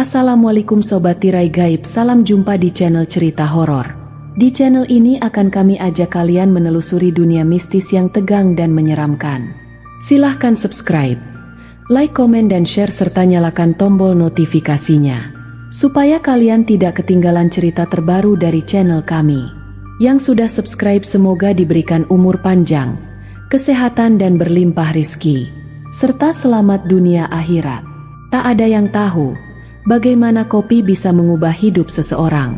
Assalamualaikum Sobat Tirai Gaib, salam jumpa di channel cerita horor. Di channel ini akan kami ajak kalian menelusuri dunia mistis yang tegang dan menyeramkan. Silahkan subscribe, like, komen, dan share serta nyalakan tombol notifikasinya, supaya kalian tidak ketinggalan cerita terbaru dari channel kami. Yang sudah subscribe semoga diberikan umur panjang, kesehatan dan berlimpah rizki, serta selamat dunia akhirat. Tak ada yang tahu bagaimana kopi bisa mengubah hidup seseorang.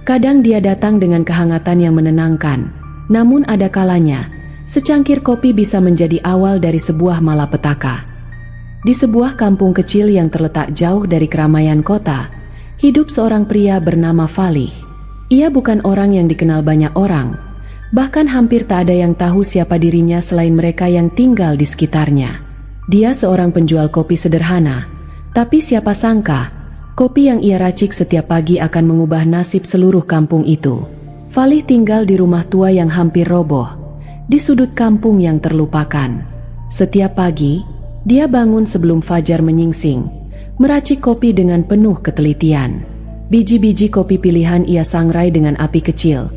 Kadang dia datang dengan kehangatan yang menenangkan, namun ada kalanya secangkir kopi bisa menjadi awal dari sebuah malapetaka. Di sebuah kampung kecil yang terletak jauh dari keramaian kota, hidup seorang pria bernama Falih. Ia bukan orang yang dikenal banyak orang, bahkan hampir tak ada yang tahu siapa dirinya selain mereka yang tinggal di sekitarnya. Dia seorang penjual kopi sederhana, tapi siapa sangka kopi yang ia racik setiap pagi akan mengubah nasib seluruh kampung itu. Falih tinggal di rumah tua yang hampir roboh, di sudut kampung yang terlupakan. Setiap pagi, dia bangun sebelum fajar menyingsing, meracik kopi dengan penuh ketelitian. Biji-biji kopi pilihan ia sangrai dengan api kecil,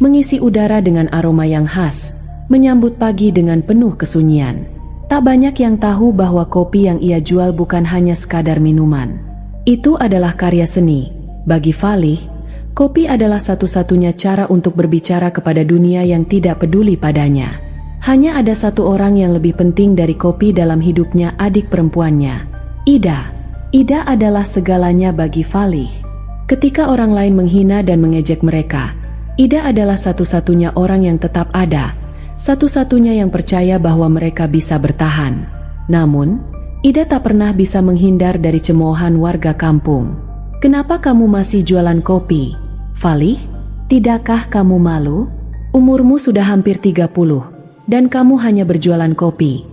mengisi udara dengan aroma yang khas, menyambut pagi dengan penuh kesunyian. Tak banyak yang tahu bahwa kopi yang ia jual bukan hanya sekadar minuman. Itu adalah karya seni. Bagi Falih, kopi adalah satu-satunya cara untuk berbicara kepada dunia yang tidak peduli padanya. Hanya ada satu orang yang lebih penting dari kopi dalam hidupnya, adik perempuannya, Ida. Ida adalah segalanya bagi Falih. Ketika orang lain menghina dan mengejek mereka, Ida adalah satu-satunya orang yang tetap ada, satu-satunya yang percaya bahwa mereka bisa bertahan. Namun, Ida tak pernah bisa menghindar dari cemoohan warga kampung. "Kenapa kamu masih jualan kopi, Falih? Tidakkah kamu malu? Umurmu sudah hampir 30, dan kamu hanya berjualan kopi,"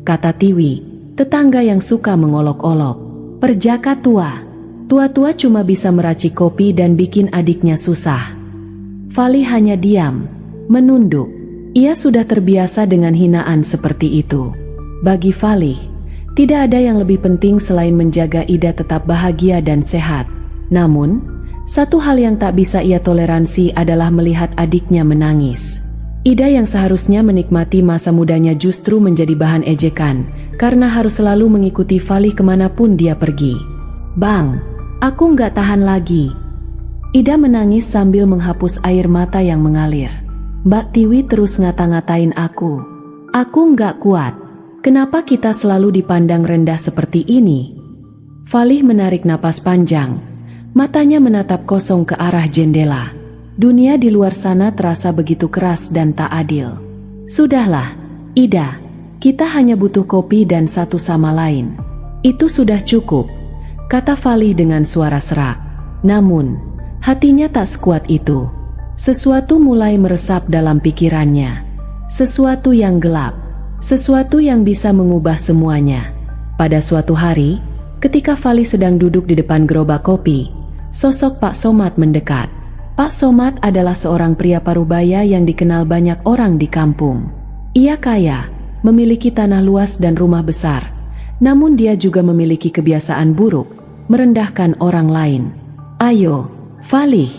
kata Tiwi, tetangga yang suka mengolok-olok. "Perjaka tua. Tua-tua cuma bisa meracik kopi dan bikin adiknya susah." Falih hanya diam, menunduk. Ia sudah terbiasa dengan hinaan seperti itu. Bagi Falih, tidak ada yang lebih penting selain menjaga Ida tetap bahagia dan sehat. Namun, satu hal yang tak bisa ia toleransi adalah melihat adiknya menangis. Ida yang seharusnya menikmati masa mudanya justru menjadi bahan ejekan, karena harus selalu mengikuti Falih kemanapun dia pergi. "Bang, aku nggak tahan lagi." Ida menangis sambil menghapus air mata yang mengalir. "Mbak Tiwi terus ngata-ngatain aku. Aku nggak kuat. Kenapa kita selalu dipandang rendah seperti ini?" Falih menarik napas panjang. Matanya menatap kosong ke arah jendela. Dunia di luar sana terasa begitu keras dan tak adil. "Sudahlah, Ida. Kita hanya butuh kopi dan satu sama lain. Itu sudah cukup," kata Falih dengan suara serak. Namun, hatinya tak sekuat itu. Sesuatu mulai meresap dalam pikirannya. Sesuatu yang gelap. Sesuatu yang bisa mengubah semuanya. Pada suatu hari, ketika Falih sedang duduk di depan gerobak kopi, sosok Pak Somad mendekat. Pak Somad adalah seorang pria parubaya yang dikenal banyak orang di kampung. Ia kaya, memiliki tanah luas dan rumah besar. Namun dia juga memiliki kebiasaan buruk, merendahkan orang lain. "Ayo, Falih,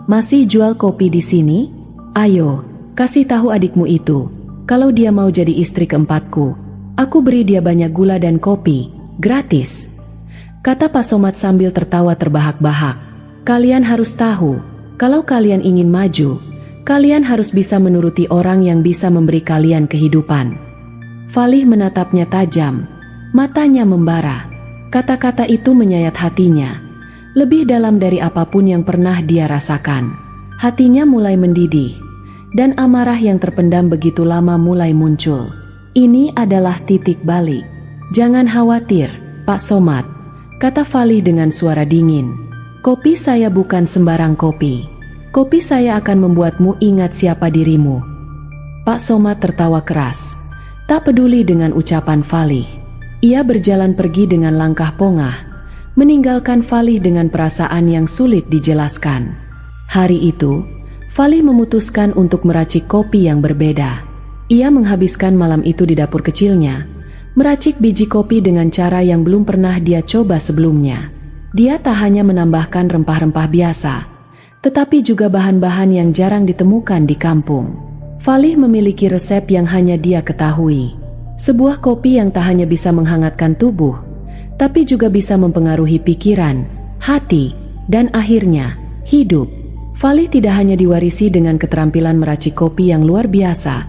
masih jual kopi di sini? Ayo, kasih tahu adikmu itu. Kalau dia mau jadi istri keempatku, aku beri dia banyak gula dan kopi, gratis," kata Pak Somad sambil tertawa terbahak-bahak. "Kalian harus tahu, kalau kalian ingin maju, kalian harus bisa menuruti orang yang bisa memberi kalian kehidupan." Falih menatapnya tajam, matanya membara. Kata-kata itu menyayat hatinya, lebih dalam dari apapun yang pernah dia rasakan. Hatinya mulai mendidih, dan amarah yang terpendam begitu lama mulai muncul. "Ini adalah titik balik. Jangan khawatir, Pak Somad," kata Falih dengan suara dingin. "Kopi saya bukan sembarang kopi. Kopi saya akan membuatmu ingat siapa dirimu." Pak Somad tertawa keras, tak peduli dengan ucapan Falih. Ia berjalan pergi dengan langkah pongah, meninggalkan Falih dengan perasaan yang sulit dijelaskan. Hari itu, Falih memutuskan untuk meracik kopi yang berbeda. Ia menghabiskan malam itu di dapur kecilnya, meracik biji kopi dengan cara yang belum pernah dia coba sebelumnya. Dia tak hanya menambahkan rempah-rempah biasa, tetapi juga bahan-bahan yang jarang ditemukan di kampung. Falih memiliki resep yang hanya dia ketahui. Sebuah kopi yang tak hanya bisa menghangatkan tubuh, tapi juga bisa mempengaruhi pikiran, hati, dan akhirnya, hidup. Falih tidak hanya diwarisi dengan keterampilan meracik kopi yang luar biasa,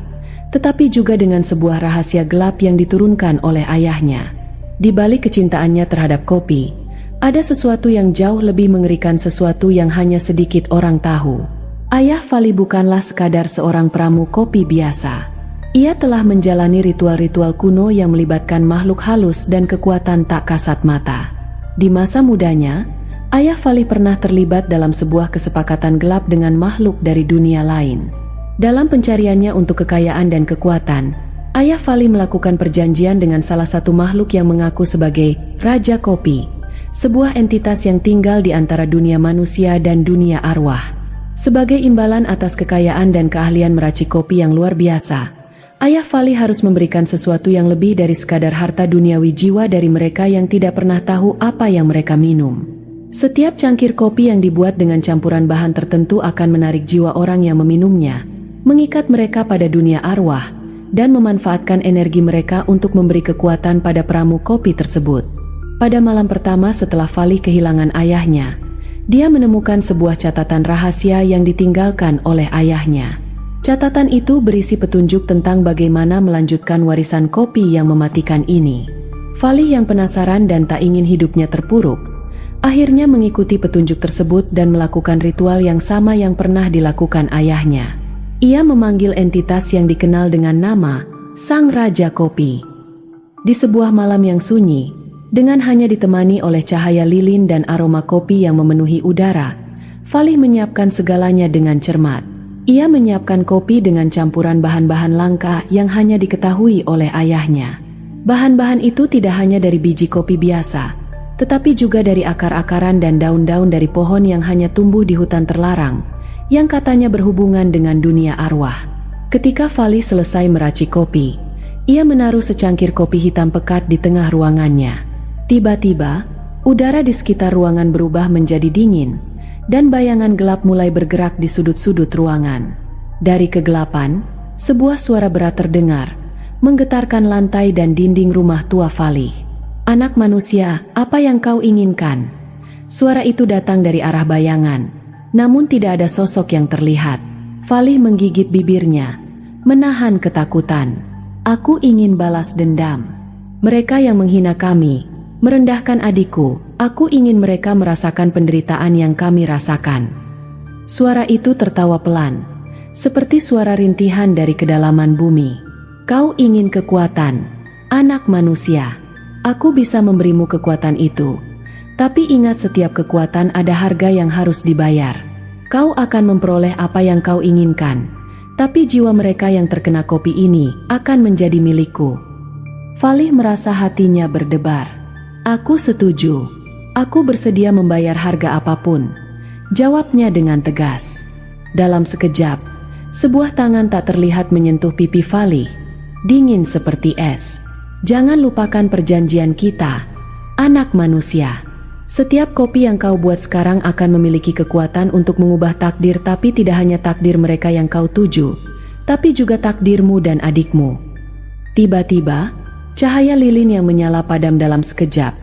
tetapi juga dengan sebuah rahasia gelap yang diturunkan oleh ayahnya. Di balik kecintaannya terhadap kopi, ada sesuatu yang jauh lebih mengerikan, sesuatu yang hanya sedikit orang tahu. Ayah Falih bukanlah sekadar seorang peramu kopi biasa. Ia telah menjalani ritual-ritual kuno yang melibatkan makhluk halus dan kekuatan tak kasat mata. Di masa mudanya, Ayah Falih pernah terlibat dalam sebuah kesepakatan gelap dengan makhluk dari dunia lain. Dalam pencariannya untuk kekayaan dan kekuatan, Ayah Falih melakukan perjanjian dengan salah satu makhluk yang mengaku sebagai Raja Kopi, sebuah entitas yang tinggal di antara dunia manusia dan dunia arwah. Sebagai imbalan atas kekayaan dan keahlian meracik kopi yang luar biasa, Ayah Falih harus memberikan sesuatu yang lebih dari sekadar harta duniawi jiwa dari mereka yang tidak pernah tahu apa yang mereka minum. Setiap cangkir kopi yang dibuat dengan campuran bahan tertentu akan menarik jiwa orang yang meminumnya, mengikat mereka pada dunia arwah, dan memanfaatkan energi mereka untuk memberi kekuatan pada peramu kopi tersebut. Pada malam pertama setelah Falih kehilangan ayahnya, dia menemukan sebuah catatan rahasia yang ditinggalkan oleh ayahnya. Catatan itu berisi petunjuk tentang bagaimana melanjutkan warisan kopi yang mematikan ini. Falih yang penasaran dan tak ingin hidupnya terpuruk, akhirnya mengikuti petunjuk tersebut dan melakukan ritual yang sama yang pernah dilakukan ayahnya. Ia memanggil entitas yang dikenal dengan nama Sang Raja Kopi. Di sebuah malam yang sunyi, dengan hanya ditemani oleh cahaya lilin dan aroma kopi yang memenuhi udara, Falih menyiapkan segalanya dengan cermat. Ia menyiapkan kopi dengan campuran bahan-bahan langka yang hanya diketahui oleh ayahnya. Bahan-bahan itu tidak hanya dari biji kopi biasa, tetapi juga dari akar-akaran dan daun-daun dari pohon yang hanya tumbuh di hutan terlarang, yang katanya berhubungan dengan dunia arwah. Ketika Falih selesai meracik kopi, ia menaruh secangkir kopi hitam pekat di tengah ruangannya. Tiba-tiba, udara di sekitar ruangan berubah menjadi dingin, dan bayangan gelap mulai bergerak di sudut-sudut ruangan. Dari kegelapan, sebuah suara berat terdengar, menggetarkan lantai dan dinding rumah tua Falih. "Anak manusia, apa yang kau inginkan?" Suara itu datang dari arah bayangan, namun tidak ada sosok yang terlihat. Falih menggigit bibirnya, menahan ketakutan. "Aku ingin balas dendam. Mereka yang menghina kami, merendahkan adikku, aku ingin mereka merasakan penderitaan yang kami rasakan." Suara itu tertawa pelan, seperti suara rintihan dari kedalaman bumi. "Kau ingin kekuatan, anak manusia. Aku bisa memberimu kekuatan itu. Tapi ingat, setiap kekuatan ada harga yang harus dibayar. Kau akan memperoleh apa yang kau inginkan, tapi jiwa mereka yang terkena kopi ini akan menjadi milikku." Falih merasa hatinya berdebar. "Aku setuju. Aku bersedia membayar harga apapun," jawabnya dengan tegas. Dalam sekejap, sebuah tangan tak terlihat menyentuh pipi Falih, dingin seperti es. "Jangan lupakan perjanjian kita, anak manusia. Setiap kopi yang kau buat sekarang akan memiliki kekuatan untuk mengubah takdir, tapi tidak hanya takdir mereka yang kau tuju, tapi juga takdirmu dan adikmu." Tiba-tiba, cahaya lilin yang menyala padam dalam sekejap,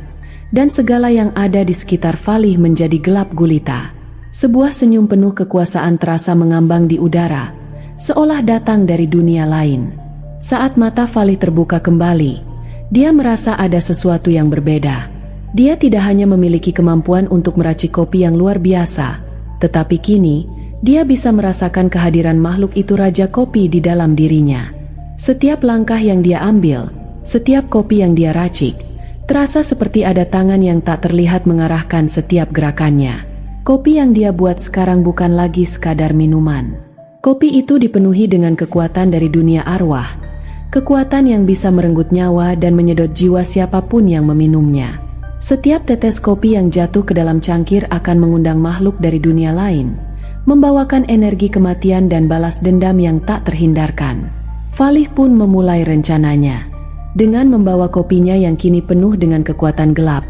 dan segala yang ada di sekitar Falih menjadi gelap gulita. Sebuah senyum penuh kekuasaan terasa mengambang di udara, seolah datang dari dunia lain. Saat mata Falih terbuka kembali, dia merasa ada sesuatu yang berbeda. Dia tidak hanya memiliki kemampuan untuk meracik kopi yang luar biasa, tetapi kini, dia bisa merasakan kehadiran makhluk itu, Raja Kopi, di dalam dirinya. Setiap langkah yang dia ambil, setiap kopi yang dia racik, terasa seperti ada tangan yang tak terlihat mengarahkan setiap gerakannya. Kopi yang dia buat sekarang bukan lagi sekadar minuman. Kopi itu dipenuhi dengan kekuatan dari dunia arwah, kekuatan yang bisa merenggut nyawa dan menyedot jiwa siapapun yang meminumnya. Setiap tetes kopi yang jatuh ke dalam cangkir akan mengundang makhluk dari dunia lain, membawakan energi kematian dan balas dendam yang tak terhindarkan. Falih pun memulai rencananya. Dengan membawa kopinya yang kini penuh dengan kekuatan gelap,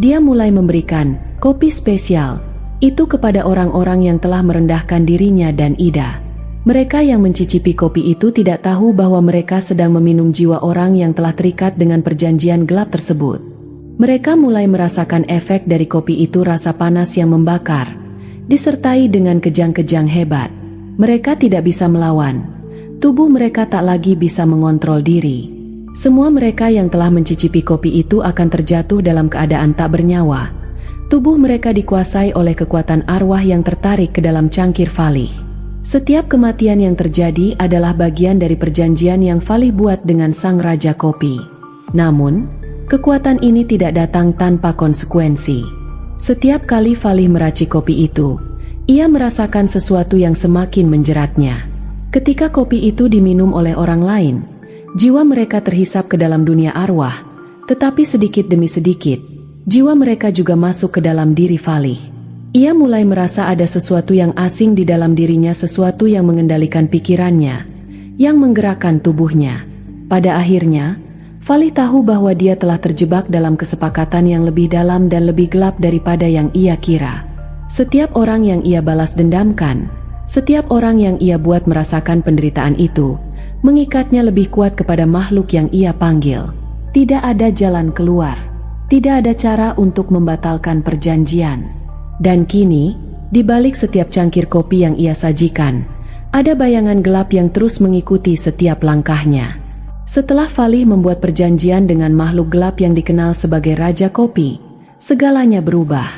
dia mulai memberikan Kopi spesial, itu kepada orang-orang yang telah merendahkan dirinya dan Ida. Mereka yang mencicipi kopi itu tidak tahu bahwa mereka sedang meminum jiwa orang yang telah terikat dengan perjanjian gelap tersebut. Mereka mulai merasakan efek dari kopi itu, rasa panas yang membakar, disertai dengan kejang-kejang hebat. Mereka tidak bisa melawan. Tubuh mereka tak lagi bisa mengontrol diri. Semua mereka yang telah mencicipi kopi itu akan terjatuh dalam keadaan tak bernyawa. Tubuh mereka dikuasai oleh kekuatan arwah yang tertarik ke dalam cangkir Falih. Setiap kematian yang terjadi adalah bagian dari perjanjian yang Falih buat dengan sang Raja Kopi. Namun, kekuatan ini tidak datang tanpa konsekuensi. Setiap kali Falih meracik kopi itu, ia merasakan sesuatu yang semakin menjeratnya. Ketika kopi itu diminum oleh orang lain, jiwa mereka terhisap ke dalam dunia arwah, tetapi sedikit demi sedikit, jiwa mereka juga masuk ke dalam diri Falih. Ia mulai merasa ada sesuatu yang asing di dalam dirinya, sesuatu yang mengendalikan pikirannya, yang menggerakkan tubuhnya. Pada akhirnya, Falih tahu bahwa dia telah terjebak dalam kesepakatan yang lebih dalam dan lebih gelap daripada yang ia kira. Setiap orang yang ia balas dendamkan, setiap orang yang ia buat merasakan penderitaan itu, mengikatnya lebih kuat kepada makhluk yang ia panggil. Tidak ada jalan keluar. Tidak ada cara untuk membatalkan perjanjian. Dan kini, di balik setiap cangkir kopi yang ia sajikan, ada bayangan gelap yang terus mengikuti setiap langkahnya. Setelah Falih membuat perjanjian dengan makhluk gelap yang dikenal sebagai Raja Kopi, segalanya berubah.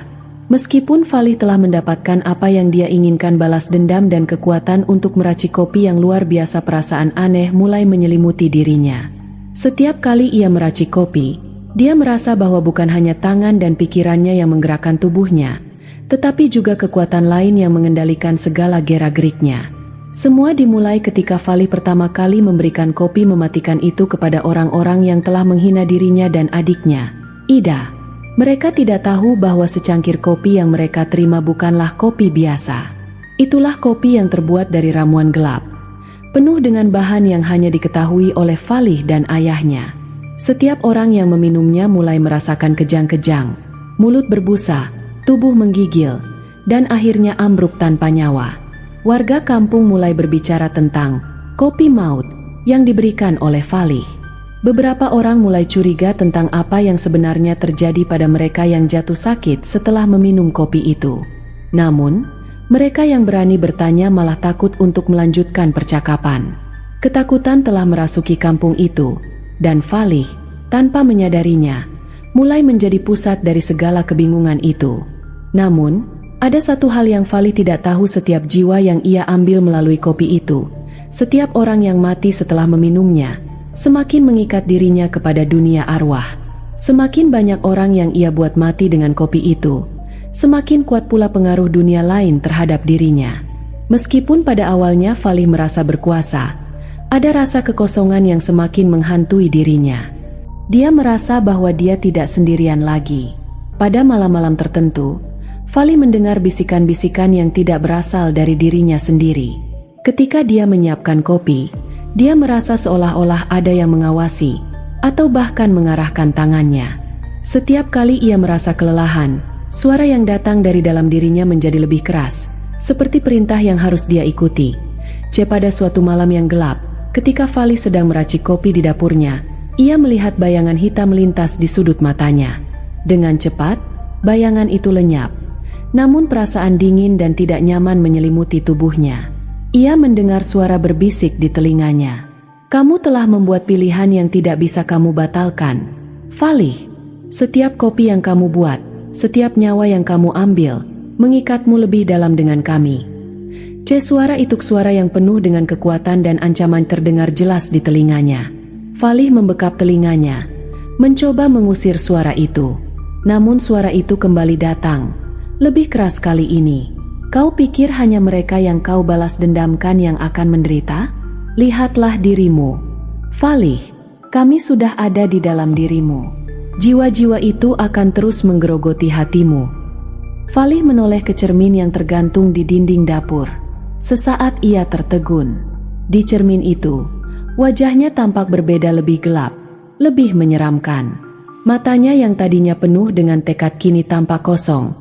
Meskipun Falih telah mendapatkan apa yang dia inginkan, balas dendam dan kekuatan untuk meracik kopi yang luar biasa, perasaan aneh mulai menyelimuti dirinya. Setiap kali ia meracik kopi, dia merasa bahwa bukan hanya tangan dan pikirannya yang menggerakkan tubuhnya, tetapi juga kekuatan lain yang mengendalikan segala gerak-geriknya. Semua dimulai ketika Falih pertama kali memberikan kopi mematikan itu kepada orang-orang yang telah menghina dirinya dan adiknya, Ida. Mereka tidak tahu bahwa secangkir kopi yang mereka terima bukanlah kopi biasa. Itulah kopi yang terbuat dari ramuan gelap, penuh dengan bahan yang hanya diketahui oleh Falih dan ayahnya. Setiap orang yang meminumnya mulai merasakan kejang-kejang, mulut berbusa, tubuh menggigil, dan akhirnya ambruk tanpa nyawa. Warga kampung mulai berbicara tentang kopi maut yang diberikan oleh Falih. Beberapa orang mulai curiga tentang apa yang sebenarnya terjadi pada mereka yang jatuh sakit setelah meminum kopi itu. Namun, mereka yang berani bertanya malah takut untuk melanjutkan percakapan. Ketakutan telah merasuki kampung itu, dan Falih, tanpa menyadarinya, mulai menjadi pusat dari segala kebingungan itu. Namun, ada satu hal yang Falih tidak tahu: setiap jiwa yang ia ambil melalui kopi itu, setiap orang yang mati setelah meminumnya, semakin mengikat dirinya kepada dunia arwah. Semakin banyak orang yang ia buat mati dengan kopi itu, semakin kuat pula pengaruh dunia lain terhadap dirinya. Meskipun pada awalnya Falih merasa berkuasa, ada rasa kekosongan yang semakin menghantui dirinya. Dia merasa bahwa dia tidak sendirian lagi. Pada malam-malam tertentu, Falih mendengar bisikan-bisikan yang tidak berasal dari dirinya sendiri. Ketika dia menyiapkan kopi, dia merasa seolah-olah ada yang mengawasi, atau bahkan mengarahkan tangannya. Setiap kali ia merasa kelelahan, suara yang datang dari dalam dirinya menjadi lebih keras, seperti perintah yang harus dia ikuti. Pada suatu malam yang gelap, ketika Falih sedang meracik kopi di dapurnya, ia melihat bayangan hitam melintas di sudut matanya. Dengan cepat, bayangan itu lenyap. Namun perasaan dingin dan tidak nyaman menyelimuti tubuhnya. Ia mendengar suara berbisik di telinganya. "Kamu telah membuat pilihan yang tidak bisa kamu batalkan, Falih. Setiap kopi yang kamu buat, setiap nyawa yang kamu ambil, mengikatmu lebih dalam dengan kami." Suara itu, suara yang penuh dengan kekuatan dan ancaman, terdengar jelas di telinganya. Falih membekap telinganya, mencoba mengusir suara itu. Namun suara itu kembali datang, lebih keras kali ini. "Kau pikir hanya mereka yang kau balas dendamkan yang akan menderita? Lihatlah dirimu, Falih. Kami sudah ada di dalam dirimu. Jiwa-jiwa itu akan terus menggerogoti hatimu." Falih menoleh ke cermin yang tergantung di dinding dapur. Sesaat ia tertegun. Di cermin itu, wajahnya tampak berbeda, lebih gelap, lebih menyeramkan. Matanya yang tadinya penuh dengan tekad kini tampak kosong,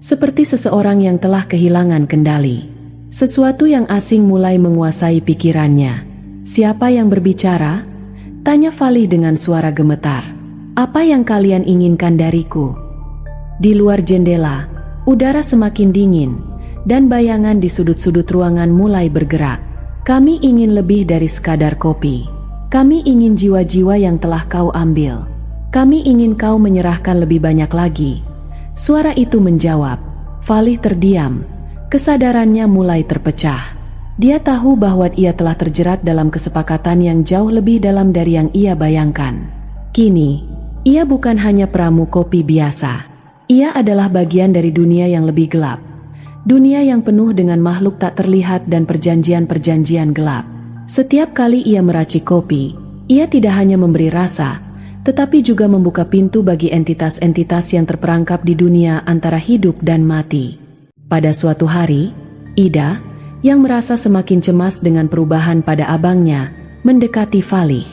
seperti seseorang yang telah kehilangan kendali. Sesuatu yang asing mulai menguasai pikirannya. "Siapa yang berbicara?" tanya Falih dengan suara gemetar. "Apa yang kalian inginkan dariku?" Di luar jendela, udara semakin dingin, dan bayangan di sudut-sudut ruangan mulai bergerak. "Kami ingin lebih dari sekadar kopi. Kami ingin jiwa-jiwa yang telah kau ambil. Kami ingin kau menyerahkan lebih banyak lagi." Suara itu menjawab. Falih terdiam. Kesadarannya mulai terpecah. Dia tahu bahwa ia telah terjerat dalam kesepakatan yang jauh lebih dalam dari yang ia bayangkan. Kini, ia bukan hanya peramu kopi biasa. Ia adalah bagian dari dunia yang lebih gelap. Dunia yang penuh dengan makhluk tak terlihat dan perjanjian-perjanjian gelap. Setiap kali ia meracik kopi, ia tidak hanya memberi rasa, tetapi juga membuka pintu bagi entitas-entitas yang terperangkap di dunia antara hidup dan mati. Pada suatu hari, Ida, yang merasa semakin cemas dengan perubahan pada abangnya, mendekati Falih.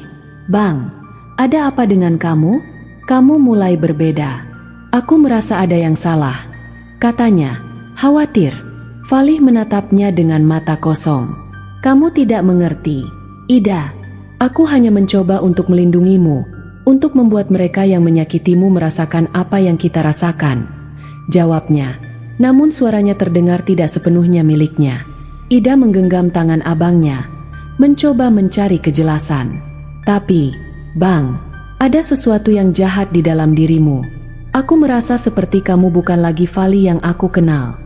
"Bang, ada apa dengan kamu? Kamu mulai berbeda." "Aku merasa ada yang salah," katanya, khawatir. Falih menatapnya dengan mata kosong. "Kamu tidak mengerti, Ida. Aku hanya mencoba untuk melindungimu, untuk membuat mereka yang menyakitimu merasakan apa yang kita rasakan," jawabnya. Namun suaranya terdengar tidak sepenuhnya miliknya. Ida menggenggam tangan abangnya, mencoba mencari kejelasan. "Tapi, Bang, ada sesuatu yang jahat di dalam dirimu. Aku merasa seperti kamu bukan lagi Falih yang aku kenal."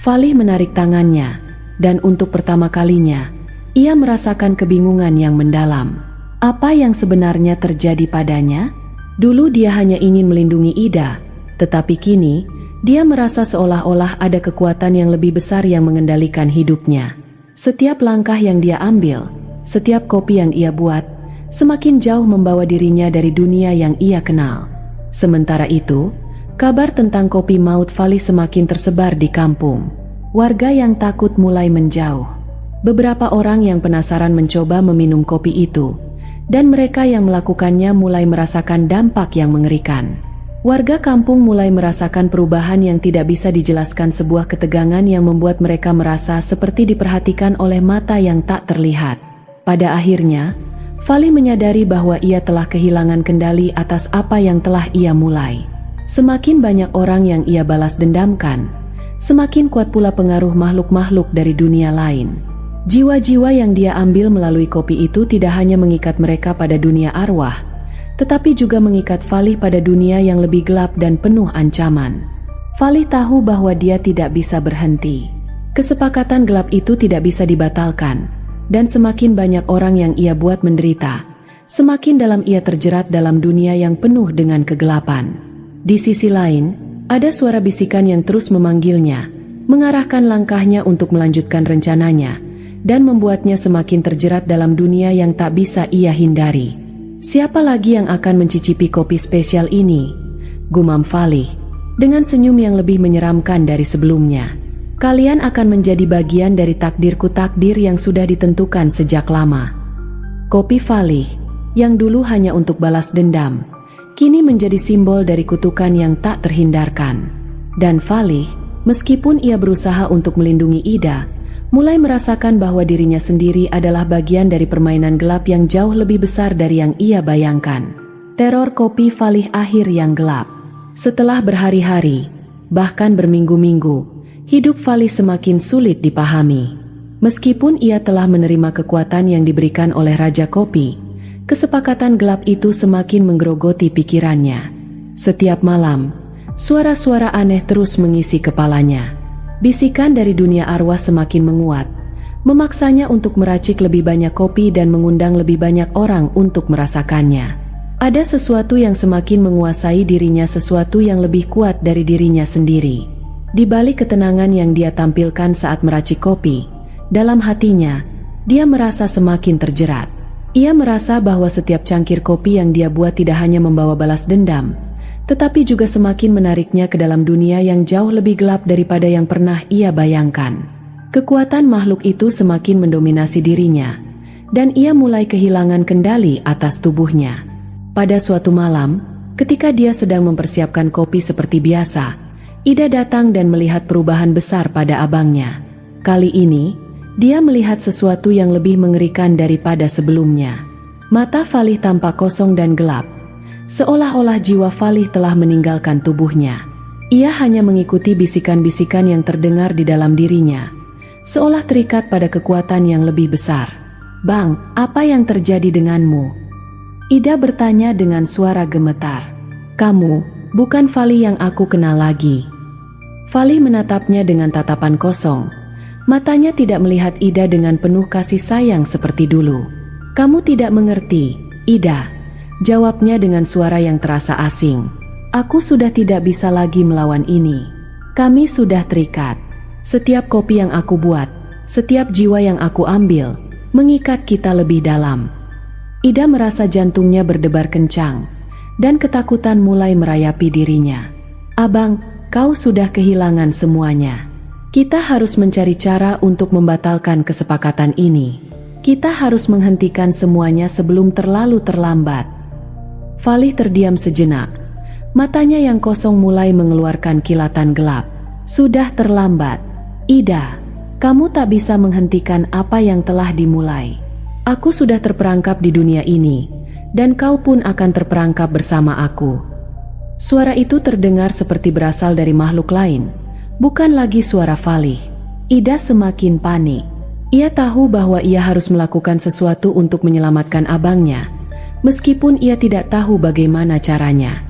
Falih menarik tangannya, dan untuk pertama kalinya, ia merasakan kebingungan yang mendalam. Apa yang sebenarnya terjadi padanya? Dulu dia hanya ingin melindungi Ida, tetapi kini, dia merasa seolah-olah ada kekuatan yang lebih besar yang mengendalikan hidupnya. Setiap langkah yang dia ambil, setiap kopi yang ia buat, semakin jauh membawa dirinya dari dunia yang ia kenal. Sementara itu, kabar tentang kopi maut Falih semakin tersebar di kampung. Warga yang takut mulai menjauh. Beberapa orang yang penasaran mencoba meminum kopi itu, dan mereka yang melakukannya mulai merasakan dampak yang mengerikan. Warga kampung mulai merasakan perubahan yang tidak bisa dijelaskan, sebuah ketegangan yang membuat mereka merasa seperti diperhatikan oleh mata yang tak terlihat. Pada akhirnya, Falih menyadari bahwa ia telah kehilangan kendali atas apa yang telah ia mulai. Semakin banyak orang yang ia balas dendamkan, semakin kuat pula pengaruh makhluk-makhluk dari dunia lain. Jiwa-jiwa yang dia ambil melalui kopi itu tidak hanya mengikat mereka pada dunia arwah, tetapi juga mengikat Falih pada dunia yang lebih gelap dan penuh ancaman. Falih tahu bahwa dia tidak bisa berhenti. Kesepakatan gelap itu tidak bisa dibatalkan, dan semakin banyak orang yang ia buat menderita, semakin dalam ia terjerat dalam dunia yang penuh dengan kegelapan. Di sisi lain, ada suara bisikan yang terus memanggilnya, mengarahkan langkahnya untuk melanjutkan rencananya, dan membuatnya semakin terjerat dalam dunia yang tak bisa ia hindari. "Siapa lagi yang akan mencicipi kopi spesial ini?" gumam Falih, dengan senyum yang lebih menyeramkan dari sebelumnya. "Kalian akan menjadi bagian dari takdirku, takdir yang sudah ditentukan sejak lama." Kopi Falih, yang dulu hanya untuk balas dendam, kini menjadi simbol dari kutukan yang tak terhindarkan. Dan Falih, meskipun ia berusaha untuk melindungi Ida, mulai merasakan bahwa dirinya sendiri adalah bagian dari permainan gelap yang jauh lebih besar dari yang ia bayangkan. Teror kopi Falih akhir yang gelap. Setelah berhari-hari, bahkan berminggu-minggu, hidup Falih semakin sulit dipahami. Meskipun ia telah menerima kekuatan yang diberikan oleh Raja Kopi, kesepakatan gelap itu semakin menggerogoti pikirannya. Setiap malam, suara-suara aneh terus mengisi kepalanya. Bisikan dari dunia arwah semakin menguat, memaksanya untuk meracik lebih banyak kopi dan mengundang lebih banyak orang untuk merasakannya. Ada sesuatu yang semakin menguasai dirinya, sesuatu yang lebih kuat dari dirinya sendiri. Di balik ketenangan yang dia tampilkan saat meracik kopi, dalam hatinya, dia merasa semakin terjerat. Ia merasa bahwa setiap cangkir kopi yang dia buat tidak hanya membawa balas dendam, tetapi juga semakin menariknya ke dalam dunia yang jauh lebih gelap daripada yang pernah ia bayangkan. Kekuatan makhluk itu semakin mendominasi dirinya, dan ia mulai kehilangan kendali atas tubuhnya. Pada suatu malam, ketika dia sedang mempersiapkan kopi seperti biasa, Ida datang dan melihat perubahan besar pada abangnya. Kali ini, dia melihat sesuatu yang lebih mengerikan daripada sebelumnya. Mata Falih tampak kosong dan gelap, seolah-olah jiwa Falih telah meninggalkan tubuhnya. Ia hanya mengikuti bisikan-bisikan yang terdengar di dalam dirinya, seolah terikat pada kekuatan yang lebih besar. "Bang, apa yang terjadi denganmu?" Ida bertanya dengan suara gemetar. "Kamu, bukan Falih yang aku kenal lagi." Falih menatapnya dengan tatapan kosong. Matanya tidak melihat Ida dengan penuh kasih sayang seperti dulu. "Kamu tidak mengerti, Ida," jawabnya dengan suara yang terasa asing. "Aku sudah tidak bisa lagi melawan ini. Kami sudah terikat. Setiap kopi yang aku buat, setiap jiwa yang aku ambil, mengikat kita lebih dalam." Ida merasa jantungnya berdebar kencang, dan ketakutan mulai merayapi dirinya. "Abang, kau sudah kehilangan semuanya. Kita harus mencari cara untuk membatalkan kesepakatan ini. Kita harus menghentikan semuanya sebelum terlalu terlambat." Falih terdiam sejenak. Matanya yang kosong mulai mengeluarkan kilatan gelap. "Sudah terlambat. Ida, kamu tak bisa menghentikan apa yang telah dimulai. Aku sudah terperangkap di dunia ini, dan kau pun akan terperangkap bersama aku." Suara itu terdengar seperti berasal dari makhluk lain, bukan lagi suara Falih. Ida semakin panik. Ia tahu bahwa ia harus melakukan sesuatu untuk menyelamatkan abangnya, meskipun ia tidak tahu bagaimana caranya.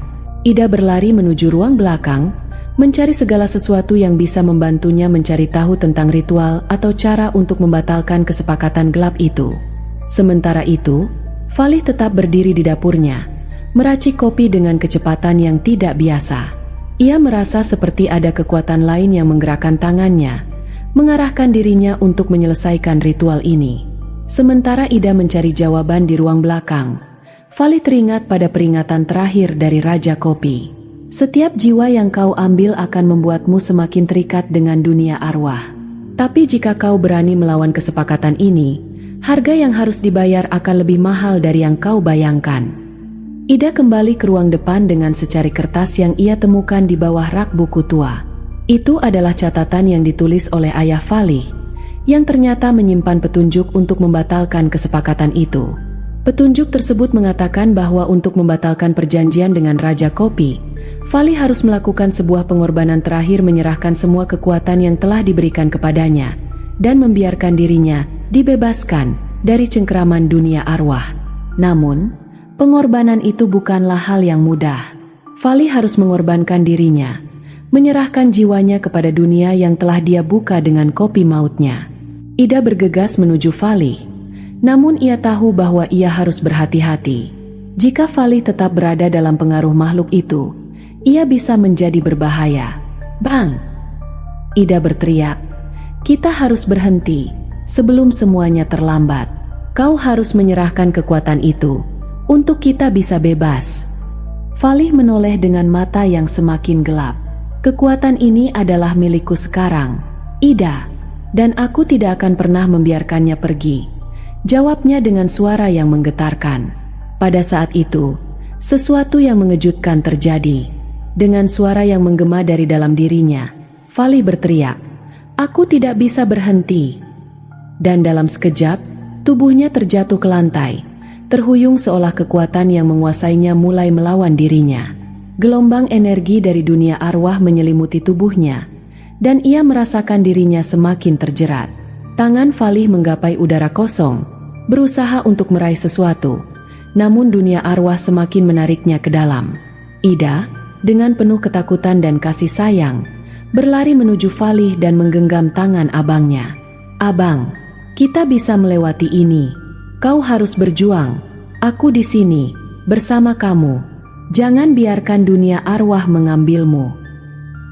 Ida berlari menuju ruang belakang, mencari segala sesuatu yang bisa membantunya mencari tahu tentang ritual atau cara untuk membatalkan kesepakatan gelap itu. Sementara itu, Falih tetap berdiri di dapurnya, meracik kopi dengan kecepatan yang tidak biasa. Ia merasa seperti ada kekuatan lain yang menggerakkan tangannya, mengarahkan dirinya untuk menyelesaikan ritual ini. Sementara Ida mencari jawaban di ruang belakang, Falih teringat pada peringatan terakhir dari Raja Kopi. "Setiap jiwa yang kau ambil akan membuatmu semakin terikat dengan dunia arwah. Tapi jika kau berani melawan kesepakatan ini, harga yang harus dibayar akan lebih mahal dari yang kau bayangkan." Ida kembali ke ruang depan dengan secari kertas yang ia temukan di bawah rak buku tua. Itu adalah catatan yang ditulis oleh ayah Falih, yang ternyata menyimpan petunjuk untuk membatalkan kesepakatan itu. Petunjuk tersebut mengatakan bahwa untuk membatalkan perjanjian dengan Raja Kopi, Falih harus melakukan sebuah pengorbanan terakhir, menyerahkan semua kekuatan yang telah diberikan kepadanya, dan membiarkan dirinya dibebaskan dari cengkeraman dunia arwah. Namun, pengorbanan itu bukanlah hal yang mudah. Falih harus mengorbankan dirinya, menyerahkan jiwanya kepada dunia yang telah dia buka dengan kopi mautnya. Ida bergegas menuju Falih, namun ia tahu bahwa ia harus berhati-hati. Jika Falih tetap berada dalam pengaruh makhluk itu, ia bisa menjadi berbahaya. "Bang!" Ida berteriak, "Kita harus berhenti sebelum semuanya terlambat. Kau harus menyerahkan kekuatan itu untuk kita bisa bebas." Falih menoleh dengan mata yang semakin gelap. "Kekuatan ini adalah milikku sekarang, Ida, dan aku tidak akan pernah membiarkannya pergi," jawabnya dengan suara yang menggetarkan. Pada saat itu, sesuatu yang mengejutkan terjadi. Dengan suara yang menggema dari dalam dirinya, Falih berteriak, "Aku tidak bisa berhenti." Dan dalam sekejap, tubuhnya terjatuh ke lantai, terhuyung seolah kekuatan yang menguasainya mulai melawan dirinya. Gelombang energi dari dunia arwah menyelimuti tubuhnya, dan ia merasakan dirinya semakin terjerat. Tangan Falih menggapai udara kosong, berusaha untuk meraih sesuatu, namun dunia arwah semakin menariknya ke dalam. Ida, dengan penuh ketakutan dan kasih sayang, berlari menuju Falih dan menggenggam tangan abangnya. "Abang, kita bisa melewati ini. Kau harus berjuang. Aku di sini, bersama kamu. Jangan biarkan dunia arwah mengambilmu."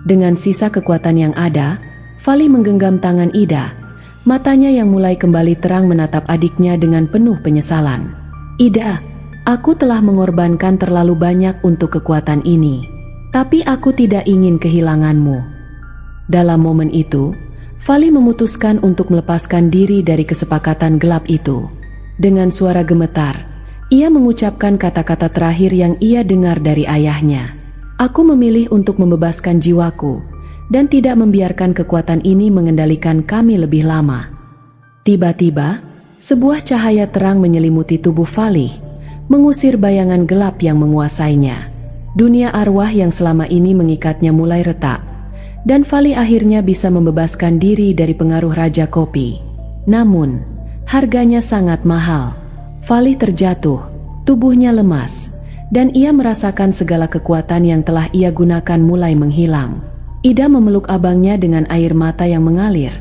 Dengan sisa kekuatan yang ada, Falih menggenggam tangan Ida. Matanya yang mulai kembali terang menatap adiknya dengan penuh penyesalan. "Ida, aku telah mengorbankan terlalu banyak untuk kekuatan ini. Tapi aku tidak ingin kehilanganmu." Dalam momen itu, Falih memutuskan untuk melepaskan diri dari kesepakatan gelap itu. Dengan suara gemetar, ia mengucapkan kata-kata terakhir yang ia dengar dari ayahnya. "Aku memilih untuk membebaskan jiwaku dan tidak membiarkan kekuatan ini mengendalikan kami lebih lama. Tiba-tiba, sebuah cahaya terang menyelimuti tubuh Falih, mengusir bayangan gelap yang menguasainya. Dunia arwah yang selama ini mengikatnya mulai retak, dan Falih akhirnya bisa membebaskan diri dari pengaruh Raja Kopi. Namun, harganya sangat mahal. Falih terjatuh, tubuhnya lemas, dan ia merasakan segala kekuatan yang telah ia gunakan mulai menghilang. Ida memeluk abangnya dengan air mata yang mengalir,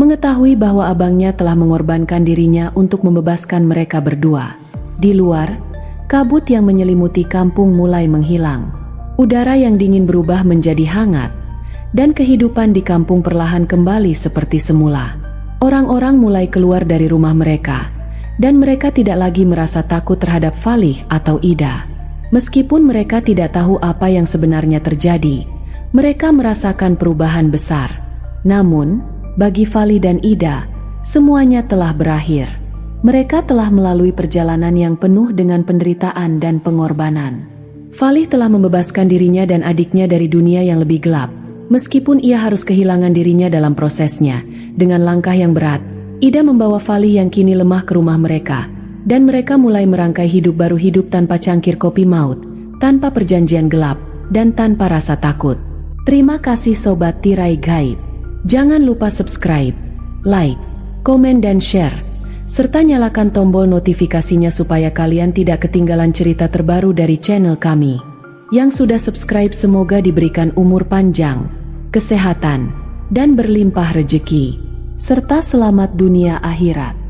mengetahui bahwa abangnya telah mengorbankan dirinya untuk membebaskan mereka berdua. Di luar, kabut yang menyelimuti kampung mulai menghilang. Udara yang dingin berubah menjadi hangat, dan kehidupan di kampung perlahan kembali seperti semula. Orang-orang mulai keluar dari rumah mereka, dan mereka tidak lagi merasa takut terhadap Falih atau Ida. Meskipun mereka tidak tahu apa yang sebenarnya terjadi, mereka merasakan perubahan besar. Namun, bagi Falih dan Ida, semuanya telah berakhir. Mereka telah melalui perjalanan yang penuh dengan penderitaan dan pengorbanan. Falih telah membebaskan dirinya dan adiknya dari dunia yang lebih gelap, meskipun ia harus kehilangan dirinya dalam prosesnya. Dengan langkah yang berat, Ida membawa Falih yang kini lemah ke rumah mereka, dan mereka mulai merangkai hidup baru, hidup tanpa cangkir kopi maut, tanpa perjanjian gelap, dan tanpa rasa takut. Terima kasih Sobat Tirai Gaib. Jangan lupa subscribe, like, komen dan share, serta nyalakan tombol notifikasinya supaya kalian tidak ketinggalan cerita terbaru dari channel kami. Yang sudah subscribe semoga diberikan umur panjang, kesehatan, dan berlimpah rejeki, serta selamat dunia akhirat.